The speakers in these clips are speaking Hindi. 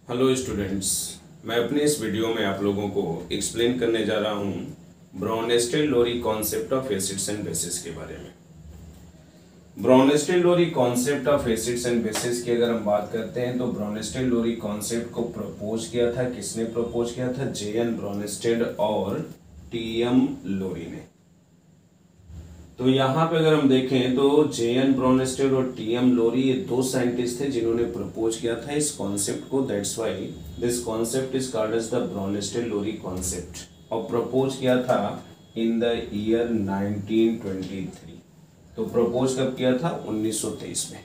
हेलो स्टूडेंट्स, मैं अपने इस वीडियो में आप लोगों को एक्सप्लेन करने जा रहा हूँ Bronsted Lowry concept of acids and bases के बारे में। Bronsted Lowry concept of acids and bases की अगर हम बात करते हैं तो ब्राउनेस्टेड-लोरी कॉन्सेप्ट को प्रपोज किया था, किसने प्रपोज किया था? जे.एन. ब्राउनेस्टेड और टी.एम. लोरी ने। तो यहाँ पे अगर हम देखें तो जे.एन. ब्राउनेस्टेड और टी.एम. लोरी ये दो साइंटिस्ट थे जिन्होंने प्रपोज किया था इस कॉन्सेप्ट को। That's why this concept is called as the Bronsted Lowry concept, और प्रपोज किया था इन द ईयर 1923। तो प्रपोज कब किया था? 1923 में।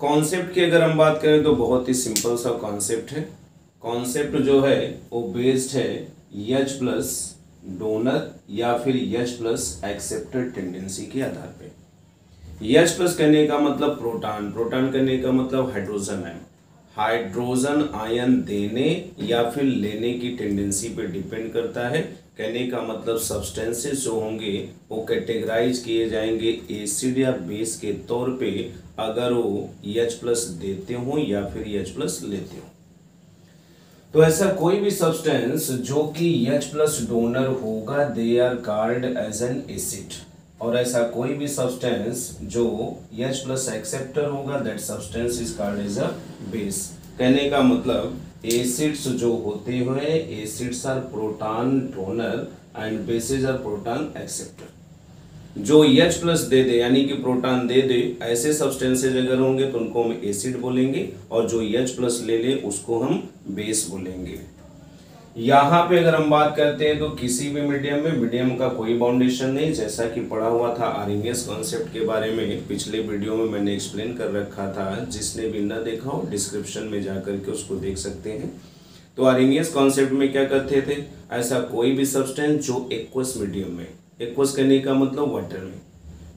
कॉन्सेप्ट की अगर हम बात करें तो बहुत ही सिंपल सा कॉन्सेप्ट है। कॉन्सेप्ट जो है वो बेस्ड है H प्लस डोनर या फिर H प्लस एक्सेप्टेड टेंडेंसी के आधार पे। H प्लस करने का मतलब प्रोटॉन, प्रोटॉन करने का मतलब हाइड्रोजन आयन, हाइड्रोजन आयन देने या फिर लेने की टेंडेंसी पे डिपेंड करता है। कहने का मतलब सब्सटेंसेस जो होंगे वो कैटेगराइज किए जाएंगे एसिड या बेस के तौर पे, अगर वो H प्लस देते हो या फिर H प्लस लेते हो। तो ऐसा कोई भी सब्सटेंस जो कि H प्लस डोनर होगा they are called as an acid, और ऐसा कोई भी सब्सटेंस जो H प्लस एक्सेप्टर होगा that substance is called as a base. कहने का मतलब एसिड्स जो होते हुए acids are proton donor and bases are proton acceptor. जो H प्लस दे दे यानी कि प्रोटॉन दे दे, ऐसे सब्सटेंसेज अगर होंगे तो उनको हम एसिड बोलेंगे, और जो H प्लस ले ले उसको हम बेस बोलेंगे। यहाँ पे अगर हम बात करते हैं तो किसी भी मीडियम में मीडियम का कोई बाउंडेशन नहीं, जैसा कि पढ़ा हुआ था आर्हेनियस कॉन्सेप्ट के बारे में पिछले वीडियो में मैंने एक्सप्लेन कर रखा था। जिसने भी ना देखा हो डिस्क्रिप्शन में जा करके उसको देख सकते हैं। तो आर्हेनियस कॉन्सेप्ट में क्या करते थे, ऐसा कोई भी सब्सटेंस जो एक्वस मीडियम में, एक्वस करने का मतलब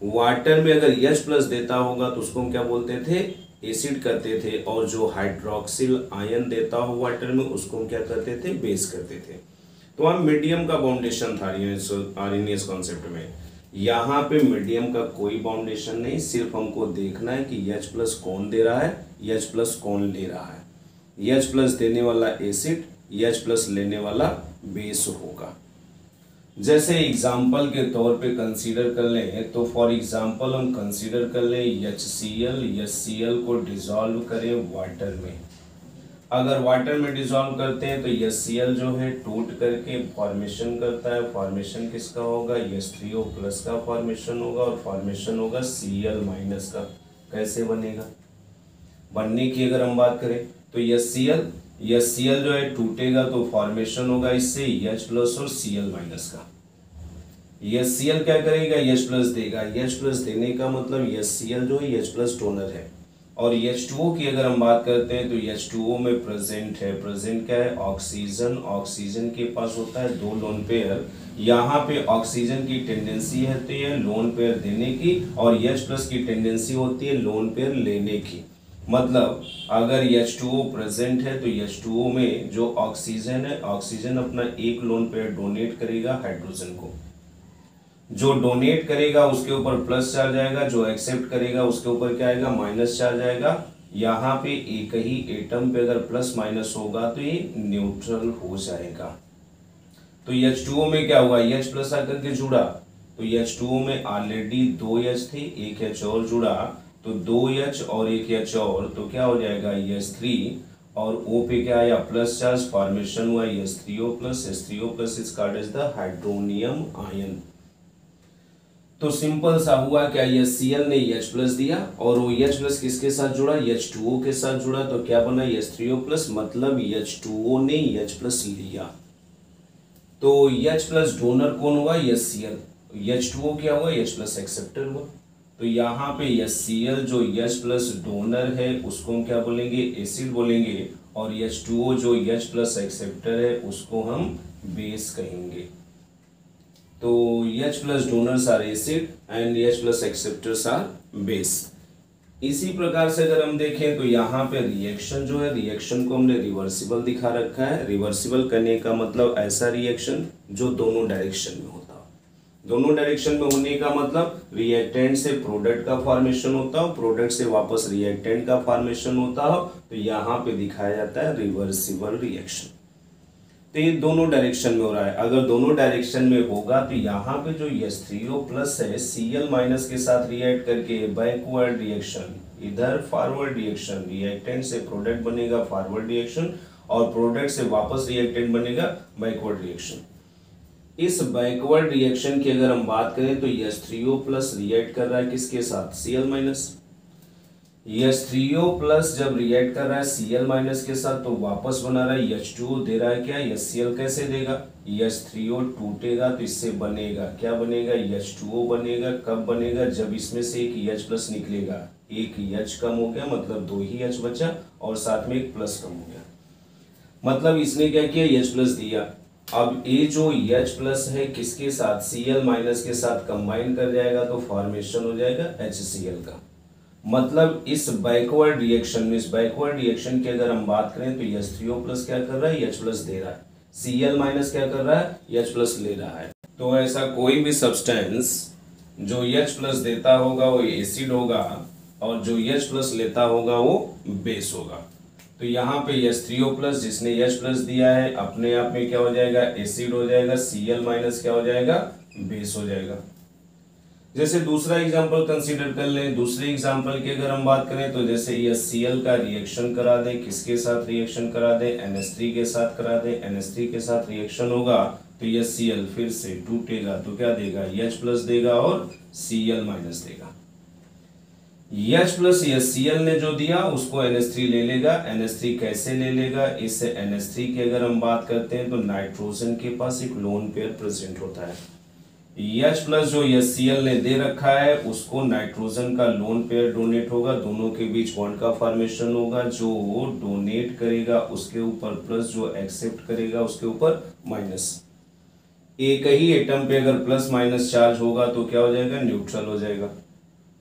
वाटर में अगर H प्लस देता होगा तो उसको हम क्या बोलते थे? एसिड करते थे, और जो हाइड्रोक्सिल आयन देता हो वाटर में उसको हम क्या करते थे? बेस करते थे। तो हम मीडियम का बाउंडेशन था आर्हेनियस कॉन्सेप्ट में। यहाँ पे मीडियम का कोई बाउंडेशन नहीं, सिर्फ हमको देखना है कि H प्लस कौन दे रहा है, H प्लस कौन ले रहा है। H प्लस देने वाला एसिड, H प्लस लेने वाला बेस होगा। जैसे एग्जाम्पल के तौर पे कंसीडर कर लें तो फॉर एग्जाम्पल हम कंसीडर कर लें HCl को डिसॉल्व करें वाटर में। अगर वाटर में डिसॉल्व करते हैं तो HCl जो है टूट करके फॉर्मेशन करता है। फॉर्मेशन किसका होगा? H3O प्लस का फॉर्मेशन होगा, और फॉर्मेशन होगा Cl माइनस का। कैसे बनेगा? बनने की अगर हम बात करें तो HCl जो है टूटेगा तो फॉर्मेशन होगा इससे H प्लस और Cl माइनस का। HCl क्या करेगा? H प्लस देगा। H प्लस देने का मतलब HCl जो है H प्लस डोनर है। और H2O की अगर हम बात करते हैं तो H2O में प्रेजेंट है, प्रेजेंट क्या है? ऑक्सीजन। ऑक्सीजन के पास होता है दो लोन पेयर। यहाँ पे ऑक्सीजन की टेंडेंसी होती है लोन पेयर देने की, और H प्लस की टेंडेंसी होती है लोन पेयर लेने की। मतलब अगर H2O प्रेजेंट है तो H2O में जो ऑक्सीजन है, ऑक्सीजन अपना एक लोन पेयर डोनेट करेगा हाइड्रोजन को। जो डोनेट करेगा उसके ऊपर प्लस चार्ज आएगा, जो एक्सेप्ट करेगा उसके ऊपर क्या आएगा? माइनस चार्ज आएगा। यहाँ पे एक ही एटम पे अगर प्लस माइनस होगा तो ये न्यूट्रल हो जाएगा। तो H2O में क्या हुआ? H प्लस आकर के जुड़ा, तो H2O में ऑलरेडी दो H थे, एक H और जुड़ा, तो दो H और एक H और, तो क्या हो जाएगा? H3, और O पे क्या आया? प्लस चार्ज, फॉर्मेशन हुआ H3O plus. H3O plus is called as the hydronium ion. तो सिंपल सा हुआ क्या? HCl ने H प्लस दिया, और वो H प्लस किसके साथ जुड़ा? H2O के साथ जुड़ा, तो क्या बना? H3O plus. मतलब H2O ने H प्लस लिया। तो H प्लस डोनर कौन हुआ? HCl। H2O क्या हुआ? H प्लस एक्सेप्टर हुआ। तो यहाँ पे HCl जो H प्लस डोनर है उसको हम क्या बोलेंगे? एसिड बोलेंगे, और H2O जो H प्लस एक्सेप्टर है उसको हम बेस कहेंगे। तो H plus donors are acid and H plus acceptors are base. इसी प्रकार से अगर हम देखें तो यहाँ पे रिएक्शन जो है, रिएक्शन को हमने रिवर्सिबल दिखा रखा है। रिवर्सिबल करने का मतलब ऐसा रिएक्शन जो दोनों डायरेक्शन में होता हो। दोनों डायरेक्शन में होने का मतलब रिएक्टेंट से प्रोडक्ट का फॉर्मेशन होता हो, प्रोडक्ट से वापस रिएक्टेंट का फॉर्मेशन होता हो, तो यहाँ पे दिखाया जाता है रिवर्सिबल रिएक्शन। तो ये दोनों डायरेक्शन में हो रहा है। अगर दोनों डायरेक्शन में होगा तो यहाँ पे जो H3O प्लस है Cl माइनस के साथ रिएक्ट करके बैकवर्ड रिएक्शन, इधर फॉरवर्ड रिएक्शन, रिएक्टेंट से प्रोडक्ट बनेगा फॉरवर्ड रिएक्शन और प्रोडक्ट से वापस रिएक्टेंट बनेगा बैकवर्ड रिएक्शन। इस बैकवर्ड रिएक्शन की अगर हम बात करें तो H3O प्लस रिएक्ट कर रहा है किसके साथ, Cl माइनस। H3O प्लस जब रिएक्ट कर रहा है Cl माइनस के साथ तो वापस बना रहा है H2O, दे रहा है क्या, HCl कैसे देगा, H3O टूटेगा तो इससे बनेगा क्या, बनेगा H2O बनेगा। कब बनेगा, जब इसमें से एक H प्लस निकलेगा, एक H कम हो गया मतलब 2 ही H बचा और साथ में एक प्लस कम हो गया, मतलब इसने क्या किया, H प्लस दिया। अब ये जो H प्लस है किसके साथ, Cl माइनस के साथ कंबाइन कर जाएगा तो फॉर्मेशन हो जाएगा HCl का। मतलब इस बैकवर्ड रिएक्शन में, इस बैकवर्ड रिएक्शन की अगर हम बात करें तो H3O प्लस क्या कर रहा है, H प्लस दे रहा है, Cl माइनस क्या कर रहा है, H प्लस ले रहा है। तो ऐसा कोई भी सब्सटेंस जो H प्लस देता होगा वो एसिड होगा और जो H प्लस लेता होगा वो बेस होगा। तो यहाँ पे H3O प्लस जिसने H प्लस दिया है अपने आप में क्या हो जाएगा, एसिड हो जाएगा, Cl माइनस क्या हो जाएगा, बेस हो जाएगा। जैसे दूसरा एग्जांपल कंसीडर कर लें। दूसरे एग्जांपल की अगर हम बात करें तो जैसे HCl का रिएक्शन करा दें, किसके साथ रिएक्शन करा दें, NH3 के साथ करा दें, NH3 के साथ रिएक्शन होगा तो HCl फिर से टूटेगा तो क्या देगा, H प्लस देगा और Cl माइनस देगा। H प्लस HCl ने जो दिया उसको NH3 ले लेगा। NH3 कैसे ले लेगा, इस NH3 की अगर हम बात करते हैं तो नाइट्रोजन के पास एक लोन पेयर प्रेजेंट होता है। H प्लस जो HCl ने दे रखा है उसको नाइट्रोजन का लोन पेयर डोनेट होगा, दोनों के बीच बॉन्ड का फॉर्मेशन होगा। जो डोनेट करेगा उसके ऊपर प्लस, जो एक्सेप्ट करेगा उसके ऊपर माइनस। एक ही एटम पे अगर प्लस माइनस चार्ज होगा तो क्या हो जाएगा, न्यूट्रल हो जाएगा।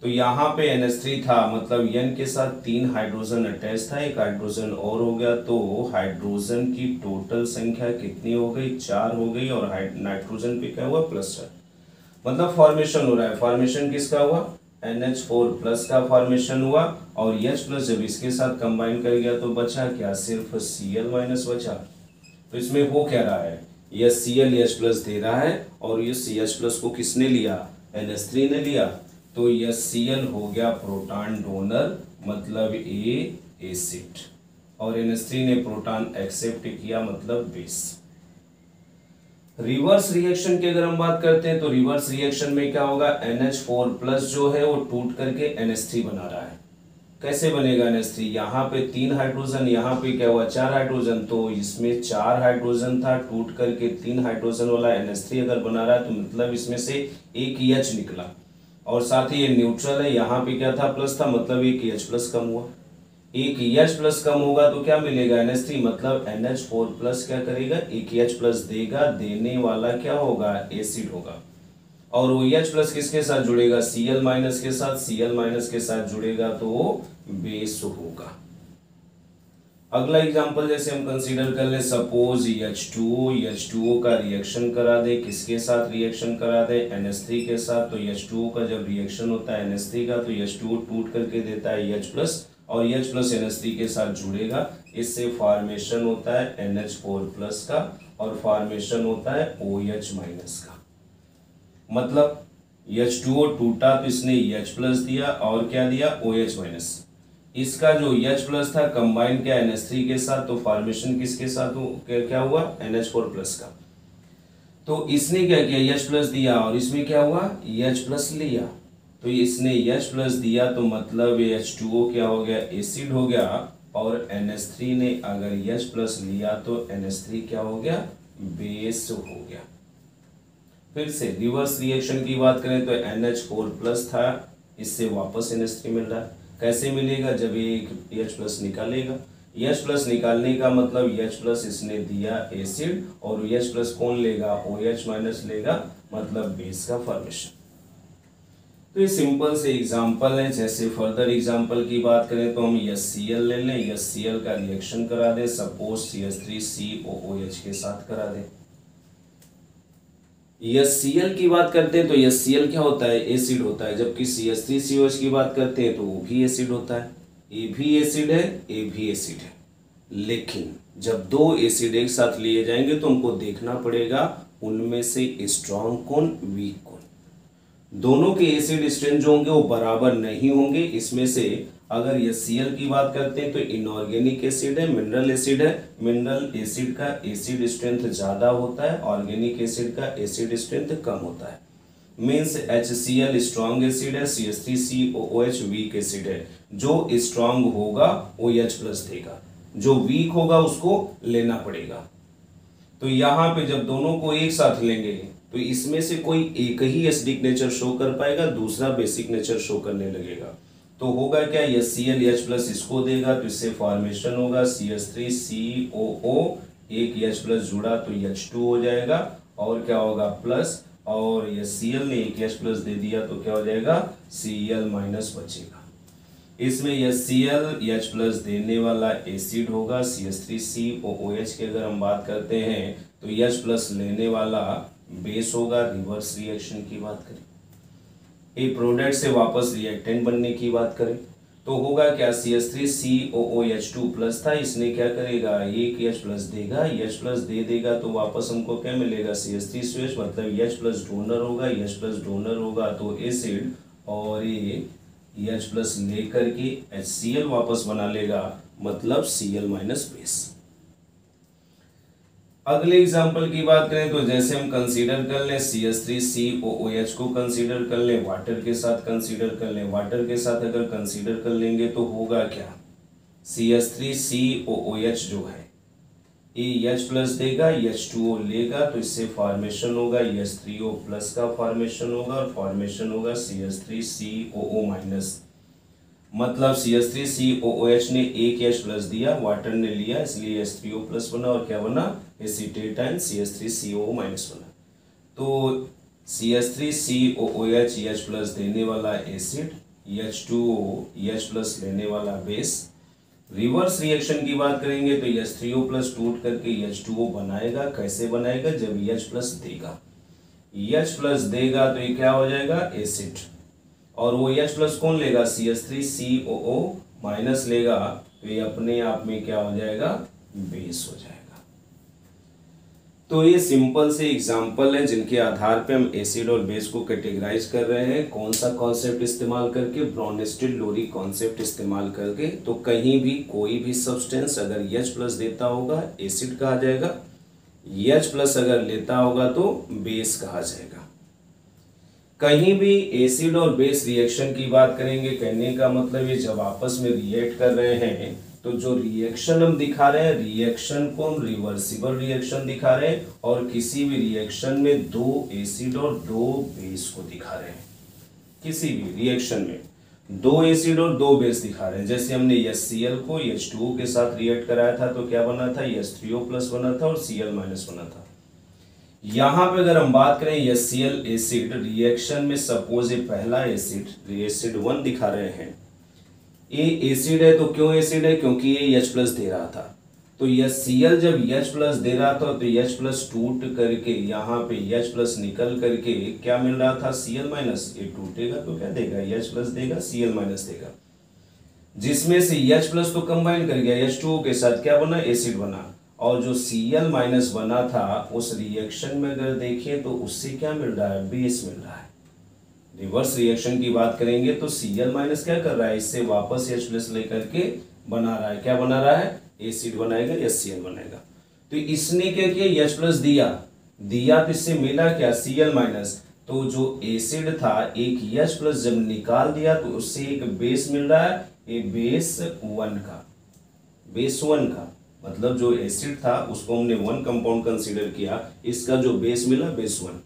तो यहाँ पे NH3 था मतलब N के साथ 3 हाइड्रोजन अटैच था, एक हाइड्रोजन और हो गया तो हाइड्रोजन की टोटल संख्या कितनी हो गई, 4 हो गई और नाइट्रोजन पे क्या हुआ, प्लस 4, मतलब फॉर्मेशन हो रहा है। फॉर्मेशन किसका हुआ, NH4 प्लस का फॉर्मेशन हुआ और H प्लस जब इसके साथ कंबाइन कर गया तो बचा क्या, सिर्फ Cl माइनस बचा। तो इसमें हो क्या रहा है, यह Cl H प्लस दे रहा है और ये CH प्लस को किसने लिया, NH3 ने लिया। तो यह Cl हो गया प्रोटॉन डोनर मतलब एसिड और NH3 ने प्रोटॉन एक्सेप्ट किया मतलब बेस। रिवर्स रिएक्शन की अगर हम बात करते हैं तो रिवर्स रिएक्शन में क्या होगा, NH4 प्लस जो है वो टूट करके NH3 बना रहा है। कैसे बनेगा NH3, यहाँ पे 3 हाइड्रोजन, यहाँ पे क्या हुआ 4 हाइड्रोजन, तो इसमें 4 हाइड्रोजन था टूट करके 3 हाइड्रोजन वाला NH3 अगर बना रहा है तो मतलब इसमें से एक H निकला और साथ ही ये न्यूट्रल है, यहाँ पे क्या था, प्लस था, मतलब एक H प्लस कम हुआ। एक H प्लस कम होगा तो क्या मिलेगा, NH3, मतलब NH4 प्लस क्या करेगा, एक H प्लस देगा, देने वाला क्या होगा, एसिड होगा। और वो H प्लस किसके साथ जुड़ेगा, Cl माइनस के साथ, Cl माइनस के साथ जुड़ेगा तो वो बेस होगा। अगला एग्जांपल जैसे हम कंसीडर कर ले, सपोज H2O का रिएक्शन करा दे, किसके साथ रिएक्शन करा दे, NH3 के साथ। तो H2O का जब रिएक्शन होता है NH3 का तो H2O टूट करके देता है H प्लस और H प्लस NH3 के साथ जुड़ेगा, इससे फॉर्मेशन होता है NH4 प्लस का और फॉर्मेशन होता है OH माइनस का। मतलब H2O टूटा तो इसने H प्लस दिया और क्या दिया, OH माइनस। इसका जो H प्लस था कंबाइन किया NH3 के साथ तो फॉर्मेशन किसके साथ क्या हुआ, NH4 प्लस का। तो इसने क्या किया, H प्लस दिया और इसमें क्या हुआ, H प्लस लिया। तो इसने H प्लस दिया तो मतलब H2O क्या हो गया, एसिड हो गया और NH3 ने अगर H प्लस लिया तो NH3 क्या हो गया, बेस हो गया। फिर से रिवर्स रिएक्शन की बात करें तो NH4 प्लस था, इससे वापस NH3 मिल रहा है। कैसे मिलेगा, जब एक H प्लस निकालेगा। H प्लस निकालने का मतलब H प्लस इसने दिया एसिड और H प्लस कौन लेगा, OH माइनस लेगा, मतलब बेस का फॉर्मेशन। तो ये सिंपल से एग्जाम्पल है। जैसे फर्दर एग्जाम्पल की बात करें तो हम HCl ले लें, HCl का रिएक्शन करा दें, सपोज CH3COOH के साथ करा दें। HCl की बात करते हैं तो HCl क्या होता है, एसिड होता है, जबकि CH3COH की बात करते हैं तो वो भी एसिड होता है। ए भी एसिड है, ए भी एसिड है, लेकिन जब दो एसिड एक साथ लिए जाएंगे तो हमको देखना पड़ेगा उनमें से स्ट्रॉन्ग कौन, वीक कौन। दोनों के एसिड स्ट्रेंथ जो होंगे वो बराबर नहीं होंगे। इसमें से अगर HCl की बात करते हैं तो इनऑर्गेनिक एसिड है, मिनरल एसिड है। मिनरल एसिड का एसिड स्ट्रेंथ ज़्यादा होता है, ऑर्गेनिक एसिड का एसिड स्ट्रेंथ कम होता है। मीन्स HCl स्ट्रॉन्ग एसिड है, CH3COOH वीक एसिड है। जो स्ट्रॉन्ग होगा वो H प्लस देगा, जो वीक होगा उसको लेना पड़ेगा। तो यहाँ पे जब दोनों को एक साथ लेंगे तो इसमें से कोई एक ही एसिडिक नेचर शो कर पाएगा, दूसरा बेसिक नेचर शो करने लगेगा। तो होगा क्या, HCl H प्लस इसको देगा तो इससे फॉर्मेशन होगा CH3COO, एक H प्लस जुड़ा तो H2 हो जाएगा, और क्या होगा प्लस, और HCl ने एक H प्लस दे दिया तो क्या हो जाएगा, Cl माइनस बचेगा। इसमें HCl H प्लस देने वाला एसिड होगा, CH3COOH की अगर हम बात करते हैं तो H प्लस लेने वाला बेस होगा। रिवर्स रिएक्शन की बात करें, एक प्रोडक्ट से वापस रिएक्टेंट बनने की बात करें तो होगा क्या, CH3COOH2 प्लस था, इसने क्या करेगा, एक H प्लस देगा, H प्लस दे देगा तो वापस हमको क्या मिलेगा, CH3COH, मतलब H प्लस डोनर होगा, H प्लस डोनर होगा तो एसिड, और ये H प्लस लेकर के HCl वापस बना लेगा, मतलब Cl माइनस बेस। अगले एग्जाम्पल की बात करें तो जैसे हम कंसीडर कर लें CH3COOH को कंसीडर कर लें, वाटर के साथ कंसीडर कर लें। वाटर के साथ अगर कंसीडर कर लेंगे तो होगा क्या, CH3COOH जो है ये H प्लस देगा, H2O लेगा तो इससे फॉर्मेशन होगा H3O प्लस का फॉर्मेशन होगा, और फॉर्मेशन होगा CH3COO माइनस, मतलब CH3COOH ने एक H प्लस दिया, वाटर ने लिया, इसलिए H3O प्लस बना, और क्या बना, एसीटेट एंड CH3COO माइनस बना। तो CH3COOH H प्लस देने वाला एसिड, H2O H प्लस लेने वाला बेस। रिवर्स रिएक्शन की बात करेंगे तो H3O प्लस टूट करके H2O बनाएगा। कैसे बनाएगा, जब H प्लस देगा, H प्लस देगा तो ये क्या हो जाएगा, एसिड, और वो H प्लस कौन लेगा, CH3COO माइनस लेगा, तो ये अपने आप में क्या हो जाएगा, बेस हो जाएगा। तो ये सिंपल से एग्जाम्पल है जिनके आधार पे हम एसिड और बेस को कैटेगराइज कर रहे हैं। कौन सा कॉन्सेप्ट इस्तेमाल करके, ब्रोनिस्टेड लोरी कॉन्सेप्ट इस्तेमाल करके। तो कहीं भी कोई भी सब्सटेंस अगर H प्लस देता होगा एसिड कहा जाएगा, H प्लस अगर लेता होगा तो बेस कहा जाएगा। कहीं भी एसिड और बेस रिएक्शन की बात करेंगे, कहने का मतलब ये जब आपस में रिएक्ट कर रहे हैं तो जो रिएक्शन हम दिखा रहे हैं, रिएक्शन को हम रिवर्सिबल रिएक्शन दिखा रहे हैं, और किसी भी रिएक्शन में दो एसिड और दो बेस को दिखा रहे हैं। किसी भी रिएक्शन में दो एसिड और दो बेस दिखा रहे हैं। जैसे हमने HCl को H2O के साथ रिएक्ट कराया था तो क्या बना था, H3O प्लस बना था और Cl माइनस बना था। यहाँ पे अगर हम बात करें HCl एसिड रिएक्शन में, सपोज ये पहला एसिड 1 दिखा रहे हैं, ये एसिड है तो क्यों एसिड है, क्योंकि ये H प्लस दे रहा था। तो HCl जब H प्लस दे रहा था तो H प्लस टूट करके यहाँ पे H प्लस निकल करके क्या मिल रहा था, Cl माइनस। ये टूटेगा तो क्या देगा, H प्लस देगा, Cl माइनस देगा, जिसमें से H प्लस तो कंबाइन कर गया H2O के साथ, क्या बना, एसिड बना। और जो Cl माइनस बना था उस रिएक्शन में अगर देखें तो उससे क्या मिल रहा है, बेस मिल रहा है। रिवर्स रिएक्शन की बात करेंगे तो Cl माइनस क्या कर रहा है, इससे वापस H प्लस लेकर के बना रहा है, क्या बना रहा है, एसिड बनाएगा, HCl बनाएगा। तो इसने क्या किया, H प्लस दिया तो इससे मिला क्या, Cl माइनस। तो जो एसिड था एक H प्लस जब निकाल दिया तो उससे एक बेस मिल रहा है, ये बेस 1 का मतलब जो एसिड था उसको हमने 1 कंपाउंड कंसीडर किया, इसका जो बेस मिला बेस 1।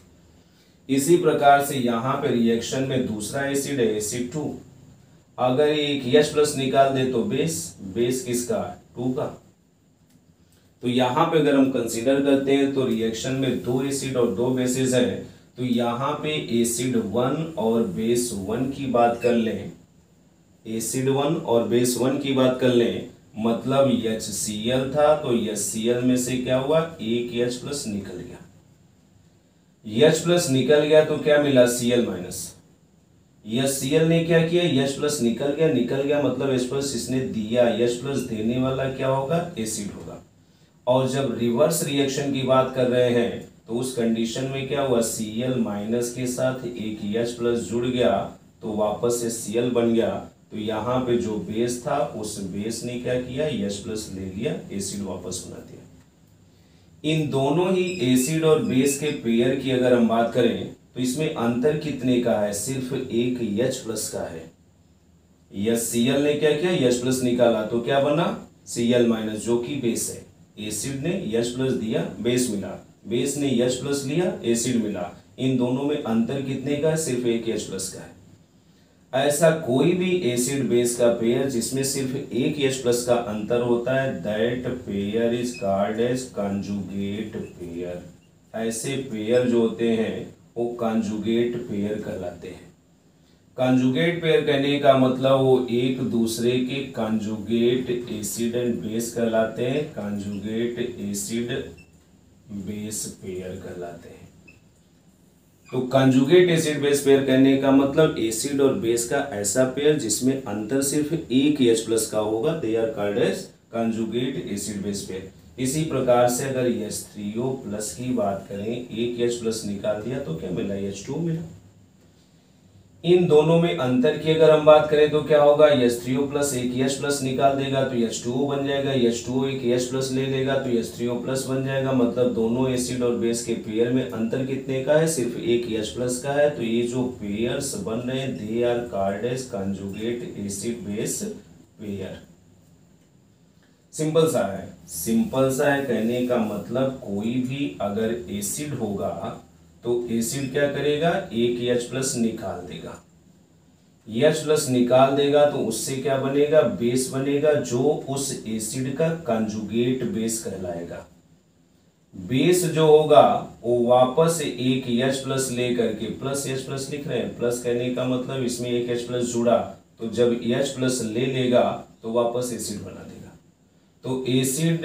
इसी प्रकार से यहाँ पे रिएक्शन में दूसरा एसिड है एसिड 2, अगर एक H प्लस निकाल दे तो बेस किसका, 2 का। तो यहाँ पे अगर हम कंसीडर करते हैं तो रिएक्शन में दो एसिड और दो बेसिस है, तो यहाँ पे एसिड 1 और बेस 1 की बात कर लें, एसिड 1 और बेस 1 की बात कर लें, मतलब HCl था तो HCl में से क्या हुआ, एक H प्लस निकल गया। H प्लस निकल गया तो क्या मिला, Cl माइनस। यह Cl ने क्या किया, H प्लस निकल गया मतलब H प्लस इसने दिया, H प्लस देने वाला क्या होगा, एसिड होगा। और जब रिवर्स रिएक्शन की बात कर रहे हैं तो उस कंडीशन में क्या हुआ, Cl माइनस के साथ एक H प्लस जुड़ गया तो वापस से Cl बन गया। तो यहाँ पे जो बेस था उस बेस ने क्या किया, H प्लस ले लिया, एसिड वापस बना दिया। इन दोनों ही एसिड और बेस के पेयर की अगर हम बात करें तो इसमें अंतर कितने का है, सिर्फ एक H प्लस का है। यह Cl ने क्या किया, H प्लस निकाला तो क्या बना, Cl माइनस, जो कि बेस है। एसिड ने H प्लस दिया, बेस मिला, बेस ने H प्लस लिया, एसिड मिला। इन दोनों में अंतर कितने का है, सिर्फ एक H प्लस का है। ऐसा कोई भी एसिड बेस का पेयर जिसमें सिर्फ एक H प्लस का अंतर होता है, that pair is called as conjugate pair. ऐसे पेयर जो होते हैं वो कंजुगेट पेयर कहलाते हैं। कंजुगेट पेयर कहने का मतलब वो एक दूसरे के कंजुगेट एसिड एंड बेस कहलाते हैं, कंजुगेट एसिड बेस पेयर कहलाते हैं। तो कंजुगेट एसिड बेस पेयर कहने का मतलब एसिड और बेस का ऐसा पेयर जिसमें अंतर सिर्फ एक H प्लस का होगा, they are called as conjugate acid base pair. इसी प्रकार से अगर H3O प्लस की बात करें, एक H प्लस निकाल दिया तो क्या मिला, H2O मिला। इन दोनों में अंतर की अगर हम बात करें तो क्या होगा, H3O प्लस एक H प्लस निकाल देगा तो H2O बन जाएगा, H2O एक H प्लस ले लेगा तो H3O प्लस बन जाएगा। मतलब दोनों एसिड और बेस के पेयर में अंतर कितने का है, सिर्फ एक H प्लस का है। तो ये जो पेयर्स बन रहे हैं they are called as conjugate acid base pair. Simple सा है कहने का मतलब कोई भी अगर एसिड होगा तो एसिड क्या करेगा, एक H प्लस निकाल देगा, H प्लस निकाल देगा तो उससे क्या बनेगा, बेस बनेगा, जो उस एसिड का कंजुगेट बेस कहलाएगा। बेस जो होगा वो वापस एक H प्लस लेकर के, प्लस H प्लस लिख रहे हैं, प्लस कहने का मतलब इसमें एक H प्लस जुड़ा तो जब H प्लस ले लेगा तो वापस एसिड बना देगा। तो एसिड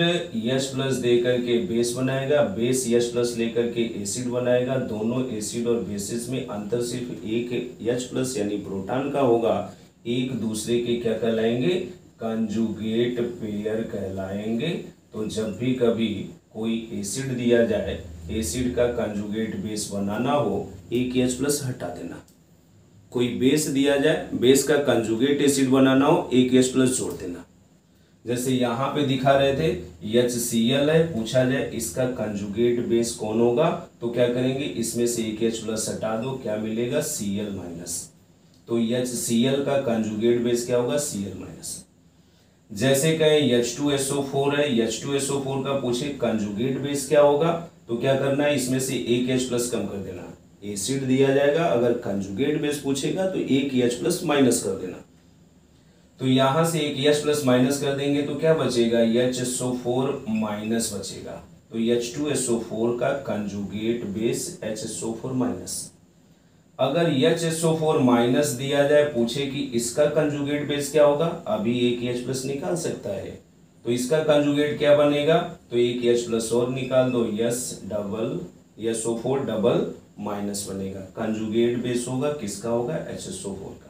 H प्लस देकर के बेस बनाएगा, बेस H प्लस लेकर के एसिड बनाएगा। दोनों एसिड और बेसिस में अंतर सिर्फ एक H प्लस यानी प्रोटॉन का होगा, एक दूसरे के क्या कहलाएंगे, कंजुगेट पेयर कहलाएंगे। तो जब भी कभी कोई एसिड दिया जाए, एसिड का कंजुगेट बेस बनाना हो, एक H प्लस हटा देना। कोई बेस दिया जाए, बेस का कंजुगेट एसिड बनाना हो, एक H प्लस जोड़ देना। जैसे यहाँ पे दिखा रहे थे HCl है, पूछा जाए इसका कंजुगेट बेस कौन होगा तो क्या करेंगे, इसमें से एक H प्लस हटा दो, क्या मिलेगा, Cl माइनस। तो HCl का कंजुगेट बेस क्या होगा, Cl माइनस। जैसे कहें H2SO4 है, H2SO4 का पूछे कंजुगेट बेस क्या होगा तो क्या करना है, इसमें से एक H प्लस कम कर देना। एसिड दिया जाएगा, अगर कंजुगेट बेस पूछेगा तो एक H प्लस माइनस कर देना। तो यहां से एक H प्लस माइनस कर देंगे तो क्या बचेगा, HSO4 माइनस बचेगा। तो H2SO4 का कंजुगेट बेस HSO4 माइनस। अगर HSO4 माइनस दिया जाए, पूछे कि इसका कंजुगेट बेस क्या होगा, अभी एक H प्लस निकाल सकता है तो इसका कंजुगेट क्या बनेगा, तो एक H प्लस और निकाल दो, SO4 डबल माइनस बनेगा। कंजुगेट बेस होगा किसका होगा, HSO4 का।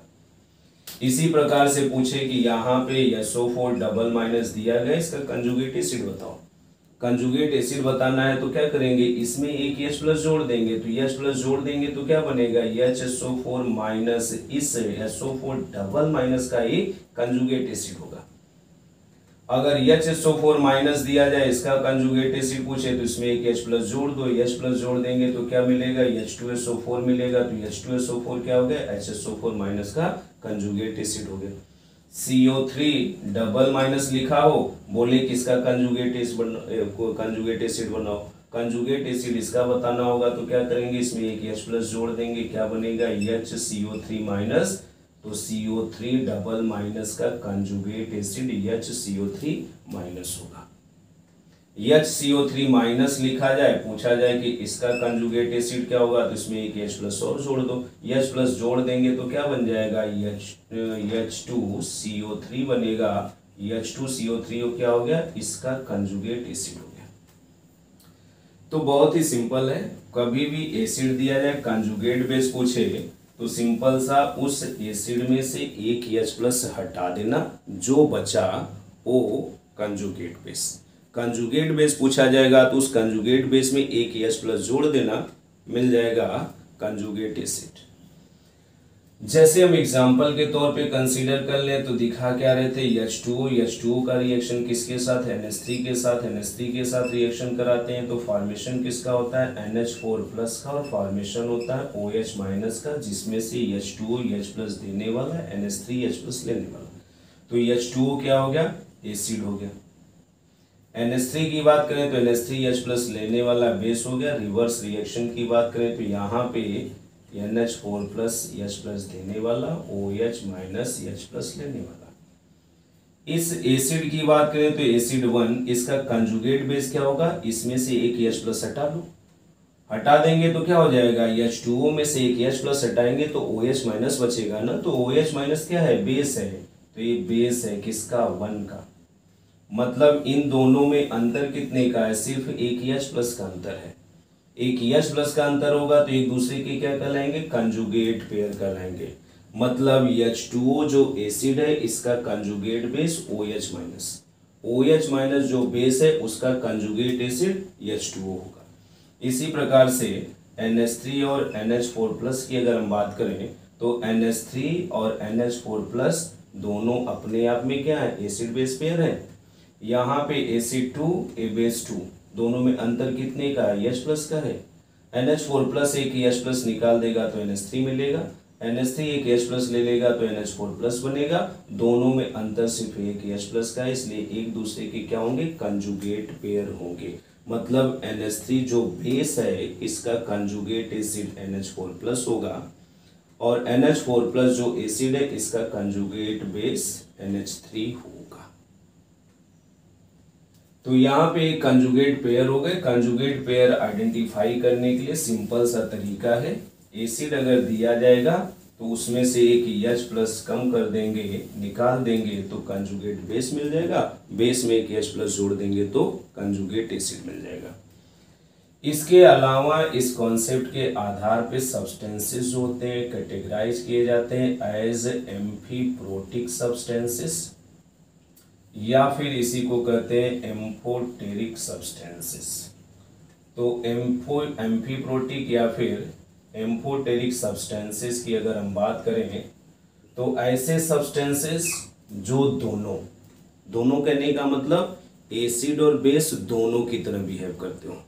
इसी प्रकार से पूछे कि यहाँ पे SO4 डबल माइनस दिया गया, इसका कंजुगेट एसिड बताओ। कंजुगेट एसिड बताना है तो क्या करेंगे, इसमें एक H प्लस जोड़ देंगे। तो H प्लस जोड़ देंगे तो क्या बनेगा, HSO4 माइनस इस SO4 डबल माइनस का ही कंजुगेट एसिड होगा। अगर HSO4 माइनस दिया जाए, इसका कंजुगेट एसिड पूछे तो इसमें एक H प्लस जोड़ दो, H प्लस जोड़ देंगे तो क्या मिलेगा, H2SO4 मिलेगा। तो H2SO4 क्या हो गया, HSO4 माइनस का कंजुगेट एसिड हो गया। CO3 डबल माइनस लिखा हो, बोले किसका कंजुगेट एसिड बनाओ, कंजुगेट एसिड इसका बताना होगा तो क्या करेंगे, इसमें एक H प्लस जोड़ देंगे, क्या बनेगा, HCO3 माइनस। तो CO3 डबल माइनस का कंजुगेट एसिड HCO3 माइनस होगा। HCO3 माइनस लिखा जाए, पूछा जाए कि इसका कंजुगेट एसिड क्या होगा तो इसमें एक H प्लस और जोड़ दो, H प्लस जोड़ देंगे तो क्या बन जाएगा, H2CO3 बनेगा। H2CO3 क्या हो गया, इसका कंजुगेट एसिड हो गया। तो बहुत ही सिंपल है, कभी भी एसिड दिया जाए कंजुगेट बेस पूछे तो सिंपल सा उस एसिड में से एक H प्लस हटा देना, जो बचा वो कंजुगेट बेस। कंजुगेट बेस पूछा जाएगा तो उस कंजुगेट बेस में एक H प्लस जोड़ देना, मिल जाएगा कंजुगेट एसिड। जैसे हम एग्जाम्पल के तौर पे कंसीडर कर लें तो दिखा क्या रहे थे, H2O का रिएक्शन किसके साथ, NH3 के साथ, NH3 के साथ रिएक्शन कराते हैं तो फॉर्मेशन किसका होता है, NH4 प्लस का, और फॉर्मेशन होता है OH माइनस का, जिसमें से H2O H प्लस देने वाला है, NH3 H प्लस लेने वाला। तो H2O क्या हो गया, एसिड हो गया। NH3 की बात करें तो NH3 H प्लस लेने वाला बेस हो गया। रिवर्स रिएक्शन की बात करें तो यहाँ पे NH4 प्लस H प्लस देने वाला, OH माइनस H प्लस लेने वाला। इस एसिड की बात करें तो एसिड 1, इसका कंजुगेट बेस क्या होगा, इसमें से एक H प्लस हटा लो, हटा देंगे तो क्या हो जाएगा, H2O में से एक H प्लस हटाएंगे तो OH माइनस बचेगा ना, तो OH माइनस क्या है, बेस है, तो ये बेस है किसका, 1 का। मतलब इन दोनों में अंतर कितने का है, सिर्फ एक H प्लस का अंतर है। एक H प्लस का अंतर होगा तो एक दूसरे के क्या कहलाएंगे, कंजुगेट पेयर कहलाएंगे। मतलब H2O जो एसिड है इसका conjugate base OH minus, OH minus जो बेस है उसका कंजुगेट एसिड H2O होगा। इसी प्रकार से NH3 और NH4 प्लस की अगर हम बात करें तो NH3 और NH4 प्लस दोनों अपने आप में क्या है, एसिड बेस पेयर है। यहाँ पे एसिड 2 ए बेस 2, दोनों में अंतर कितने का है, H प्लस का है। NH4 प्लस एक H प्लस निकाल देगा तो NH3 मिलेगा, NH3 एक H प्लस ले लेगा तो NH4 प्लस बनेगा। दोनों में अंतर सिर्फ एक H प्लस का है, इसलिए एक दूसरे के क्या होंगे, कंजुगेट पेयर होंगे। मतलब NH3 जो बेस है इसका कंजुगेट एसिड NH4 प्लस होगा, और NH4 प्लस जो एसिड है इसका कंजुगेट बेस NH3 होगा। तो यहाँ पे कंजुगेट पेयर हो गए। कंजुगेट पेयर आइडेंटिफाई करने के लिए सिंपल सा तरीका है, एसिड अगर दिया जाएगा तो उसमें से एक H प्लस कम कर देंगे, निकाल देंगे तो कंजुगेट बेस मिल जाएगा, बेस में एक H प्लस जोड़ देंगे तो कंजुगेट एसिड मिल जाएगा। इसके अलावा इस कॉन्सेप्ट के आधार पे सब्सटेंसेस जो होते हैं कैटेगराइज किए जाते हैं एज एम्फीप्रोटिक सब्सटेंसेस, या फिर इसी को कहते हैं एम्फोटेरिक सब्सटेंसेस। तो एम्फीप्रोटिक या फिर एम्फोटेरिक सब्सटेंसेस की अगर हम बात करें तो ऐसे सब्सटेंसेस जो दोनों कहने का मतलब एसिड और बेस दोनों की तरह बिहेव करते हो।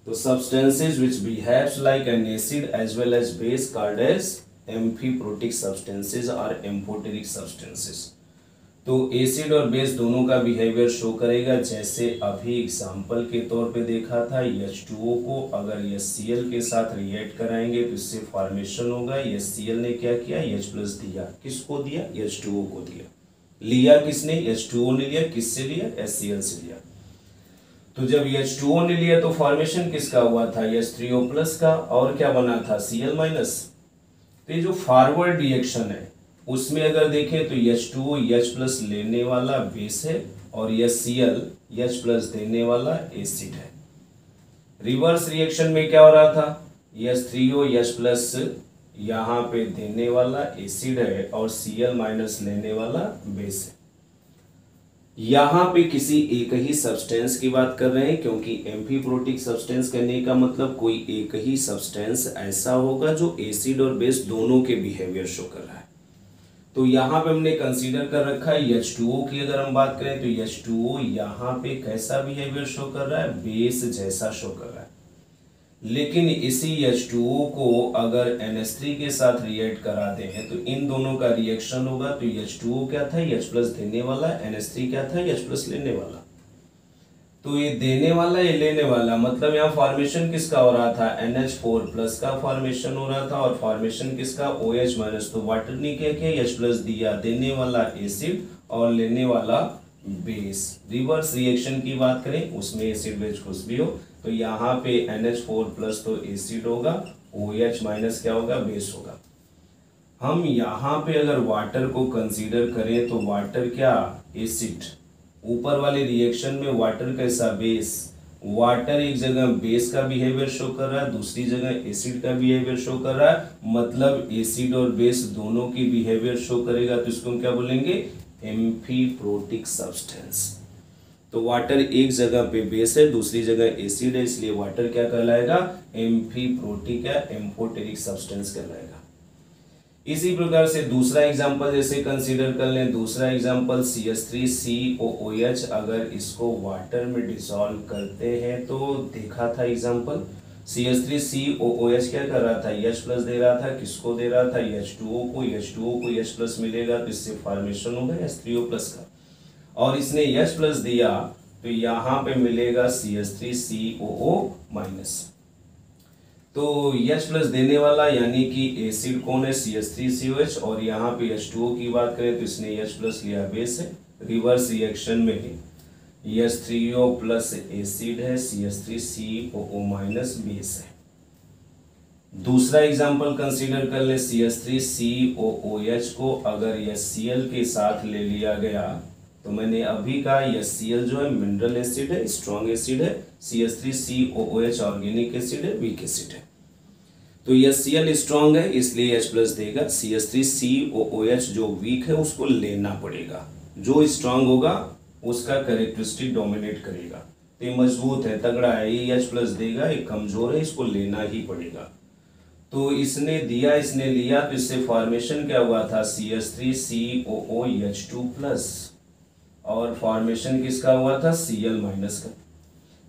तो substances which behaves like an acid as well as base called as amphiprotic substances और एम्फोटेरिक सब्सटेंसेस। तो एसिड और बेस दोनों का बिहेवियर शो करेगा। जैसे अभी एग्जाम्पल के तौर पे देखा था, H2O को अगर HCl के साथ रिएक्ट कराएंगे तो इससे फॉर्मेशन होगा। HCl ने क्या किया, H प्लस दिया, किसको दिया, H2O को दिया। लिया किसने, H2O ने लिया, किससे लिया, HCl से लिया। तो जब H2O ने लिया तो फॉर्मेशन किसका हुआ था, H3O प्लस का, और क्या बना था, Cl माइनस। तो ये जो फॉरवर्ड रिएक्शन है उसमें अगर देखें तो H2O H प्लस लेने वाला बेस है और HCl H प्लस देने वाला एसिड है। रिवर्स रिएक्शन में क्या हो रहा था, H3O H प्लस यहाँ पे देने वाला एसिड है और Cl माइनस लेने वाला बेस है। यहाँ पे किसी एक ही सब्सटेंस की बात कर रहे हैं, क्योंकि एम्फीप्रोटिक सब्सटेंस कहने का मतलब कोई एक ही सब्सटेंस ऐसा होगा जो एसिड और बेस दोनों के बिहेवियर शो कर रहा है। तो यहाँ पे हमने कंसीडर कर रखा है H2O की अगर हम बात करें तो H2O यहाँ पे कैसा बिहेवियर शो कर रहा है, बेस जैसा शो कर रहा है। लेकिन इसी H2O को अगर NH3 के साथ रिएक्ट करा दें तो इन दोनों का रिएक्शन होगा। तो H2O क्या था, H प्लस देने वाला, NH3 क्या था, H प्लस लेने वाला। तो ये देने वाला ये लेने वाला, मतलब यहाँ फॉर्मेशन किसका हो रहा था, NH4 प्लस का फॉर्मेशन हो रहा था, और फॉर्मेशन किसका, OH माइनस। तो वाटर ने क्या किया, H प्लस दिया, देने वाला एसिड और लेने वाला बेस। रिवर्स रिएक्शन की बात करें उसमें एसिड बेस कुछ भी हो, तो यहाँ पे NH4 प्लस तो एसिड होगा, OH माइनस क्या होगा, बेस होगा। हम यहाँ पे अगर वाटर को कंसीडर करें तो वाटर क्या, एसिड। ऊपर वाले रिएक्शन में वाटर कैसा, बेस। वाटर एक जगह बेस का बिहेवियर शो कर रहा है, दूसरी जगह एसिड का बिहेवियर शो कर रहा है, मतलब एसिड और बेस दोनों की बिहेवियर शो करेगा, तो इसको हम क्या बोलेंगे, एम्फीप्रोटिक सब्सटेंस। तो वाटर एक जगह पे बेस है, दूसरी जगह एसिड है, इसलिए वाटर क्या कहलाएगा, एम्फीप्रोटिक या एम्फोटेरिक सब्सटेंस कहलाएगा। इसी प्रकार से दूसरा एग्जांपल जैसे कंसीडर कर लें, दूसरा एग्जांपल CH3COOH, अगर इसको वाटर में डिसॉल्व करते हैं तो देखा था एग्जांपल, CH3COOH क्या कर रहा था, H प्लस दे रहा था, किसको दे रहा था, H2O को, H2O को H प्लस मिलेगा तो इससे फॉर्मेशन होगा H3O प्लस का, और इसने H प्लस दिया तो यहाँ पे मिलेगा CH3COO माइनस। तो H प्लस देने वाला यानी कि एसिड कौन है, CH3COH, और यहाँ पे H2O की बात करें तो इसने H प्लस लिया, बेस है। रिवर्स रिएक्शन में H3O प्लस एसिड है, CH3COO माइनस बेस है। दूसरा एग्जांपल कंसीडर कर ले, CH3COOH को अगर HCl के साथ ले लिया गया तो मैंने अभी कहा HCl जो है मिनरल एसिड है, स्ट्रॉन्ग एसिड है, CH3COOH ऑर्गेनिक एसिड है, वीक एसिड है। तो HCl स्ट्रॉन्ग है इसलिए H प्लस देगा, CH3COOH जो वीक है उसको लेना पड़ेगा, जो स्ट्रॉन्ग होगा उसका कैरेक्टरिस्टिक डोमिनेट करेगा। तो ये मजबूत है, तगड़ा है, ये H प्लस देगा, ये कमजोर है, इसको लेना ही पड़ेगा। तो इसने दिया, इसने लिया, तो इससे फॉर्मेशन क्या हुआ था, CH3COOH2 प्लस, और फॉर्मेशन किसका हुआ था, Cl माइनस का,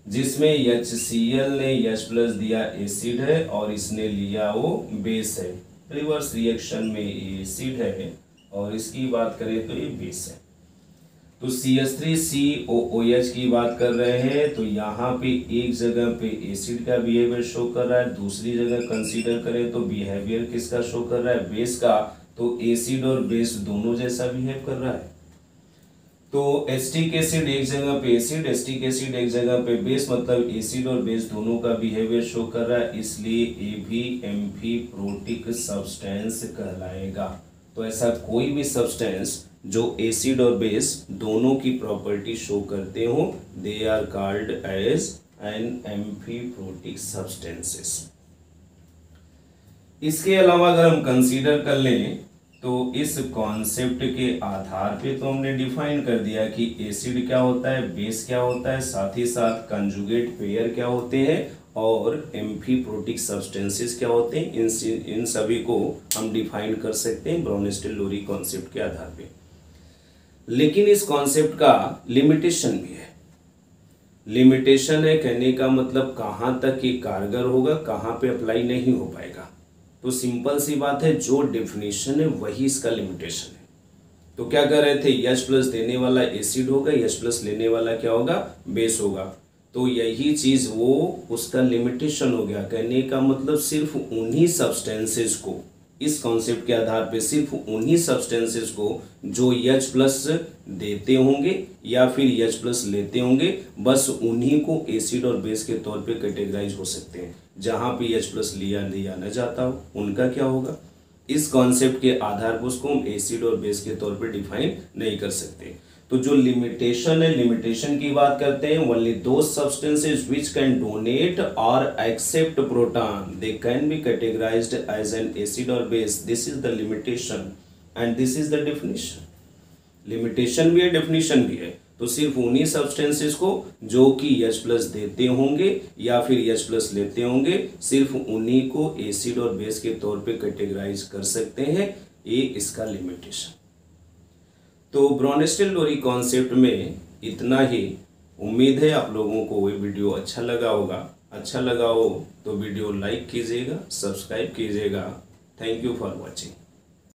जिसमें HCl ने H प्लस दिया, एसिड है, और इसने लिया वो बेस है। रिवर्स रिएक्शन में एसिड है और इसकी बात करें तो ये बेस है। तो CH3COOH की बात कर रहे हैं तो यहाँ पे एक जगह पे एसिड का बिहेवियर शो कर रहा है, दूसरी जगह कंसीडर करें तो बिहेवियर किसका शो कर रहा है, बेस का। तो एसिड और बेस दोनों जैसा बिहेव कर रहा है। तो एसिटिक एसिड एक जगह पे एसिड, एसिटिक एसिड एक जगह पे बेस, मतलब एसिड और बेस दोनों का बिहेवियर शो कर रहा है, इसलिए ये भी एम्फीप्रोटिक सब्सटेंस कहलाएगा। तो ऐसा कोई भी सब्सटेंस जो एसिड और बेस दोनों की प्रॉपर्टी शो करते हो, they are called as an amphiprotic substances. इसके अलावा अगर हम कंसीडर कर लें तो इस कॉन्सेप्ट के आधार पे तो हमने डिफाइन कर दिया कि एसिड क्या होता है, बेस क्या होता है, साथ ही साथ कंजुगेट पेयर क्या होते हैं और एम्फीप्रोटिक सब्सटेंसेस क्या होते हैं। इन सभी को हम डिफाइन कर सकते हैं ब्राउन-स्टिल-लोरी कॉन्सेप्ट के आधार पे। लेकिन इस कॉन्सेप्ट का लिमिटेशन भी है। लिमिटेशन है कहने का मतलब कहाँ तक ये कारगर होगा, कहाँ पे अप्लाई नहीं हो पाएगा। तो सिंपल सी बात है, जो डेफिनेशन है वही इसका लिमिटेशन है। तो क्या कर रहे थे, H प्लस देने वाला एसिड होगा, H प्लस लेने वाला क्या होगा, बेस होगा। तो यही चीज वो उसका लिमिटेशन हो गया। कहने का मतलब सिर्फ उन्हीं सब्सटेंसेस को, इस कॉन्सेप्ट के आधार पे सिर्फ उन्हीं सब्सटेंसेस को जो H प्लस देते होंगे या फिर H प्लस लेते होंगे, बस उन्हीं को एसिड और बेस के तौर पे कैटेगराइज हो सकते हैं। जहां पे H प्लस लिया न जाता हो उनका क्या होगा, इस कॉन्सेप्ट के आधार पर उसको हम एसिड और बेस के तौर पे डिफाइन नहीं कर सकते। तो जो लिमिटेशन है, लिमिटेशन की बात करते हैं, only those substances which can donate और accept proton they can be categorised as an acid और base. This is the limitation and this is the definition. Limitation भी है, डेफिनेशन भी है। तो सिर्फ उन्हीं सब्सटेंसेस को जो कि H प्लस देते होंगे या फिर H प्लस लेते होंगे, सिर्फ उन्हीं को एसिड और बेस के तौर पे कैटेगराइज कर सकते हैं, ये इसका लिमिटेशन। तो ब्राउन-स्टिल-लोरी कॉन्सेप्ट में इतना ही। उम्मीद है आप लोगों को ये वीडियो अच्छा लगा होगा। अच्छा लगा हो तो वीडियो लाइक कीजिएगा, सब्सक्राइब कीजिएगा। Thank you for watching.